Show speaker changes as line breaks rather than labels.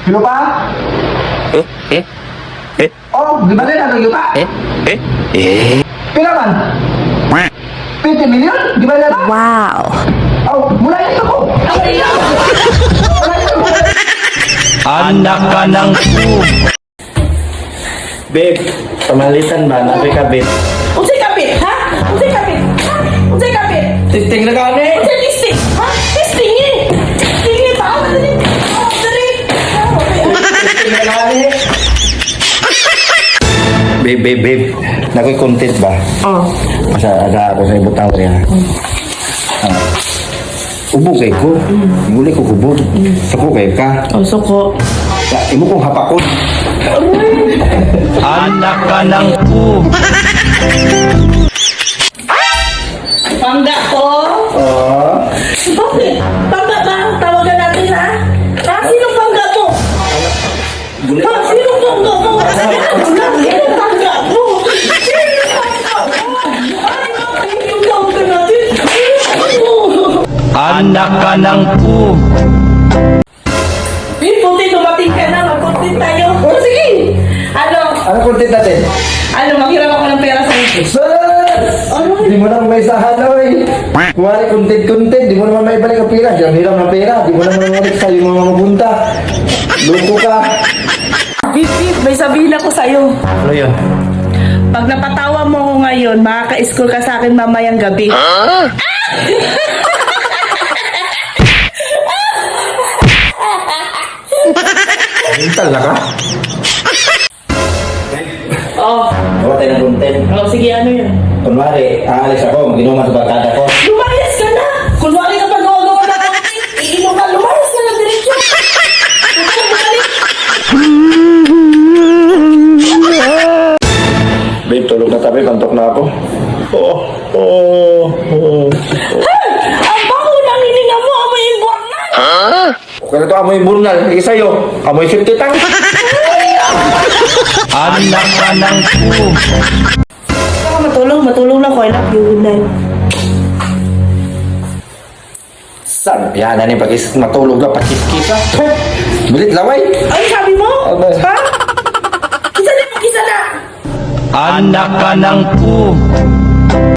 Kilo pa? Oh, gimana na kayo pa? Pila man? 20 million? Gimana na?
Wow.
Oh, mulai ako.
Anak ka ng Babe, pamalitan ba? Nabi ka, babe.
Unsay kapit, ha? Unsay kapit? Ha? Unsay kapit?
Tisting na kami.
Unsay listing? Ha? Listing eh. Listing eh. Tao na dali. Tao na dali.
Tisting na kami. Babe. Nakoy content ba?
Oh.
Masa ada ako sa ibutang ko yan. Ubog kay ko. Muli ko kubog. Sako kay ka.
Oh, suko.
Imo kong hapakon. Anak ka ng
Pangga ko.
Oh.
Bakit? Pangga ba? Tawagan natin, ha? Ha? Sinong pangga mo? Ha? Sinong pangga mo? Sinong pangga mo? Yung tawagan natin.
Anak ka ng
Puti, dumating ka na. Mag-content tayo. Oh, sige.
Ano content natin?
Manghiram ako ng pera sa iyo. Ano?
Di mo naman may sahanoy. Kuwari content, di mo naman may balik ang pera. Diyan hiram ng pera. Di mo naman malik sa yung mga mapunta. Loko ka.
Bip, may sabihin ako sa'yo.
Ano yun?
Pag napatawa mo ko ngayon, makaka-school ka sa akin mamayang gabi.
Mental na ka?
Oh,
Gawa tayo ng content.
oh, sige, ano yun?
Kunwari, aalis ako, mag-inuman sa barkada ko.
Lumayas ka na! Kunwari ka pa gawa na konti, iinom ka, lumayas ka na diretso!
Babe, tulog na tabi, kantok na ako.
Ang bango ng hininga mo, amoy imbuan na!
Okay na to, amoy burnal. Isa sa'yo, amoy safety tank. Anak ka ng
Matulog lang ko, I love you, good night.
San? Yan na ni pagkis matulog na pakis-kisa. Bilit laway.
Ay, sabi mo?
Aba.
Ha? Kisa na!
Anak ka ng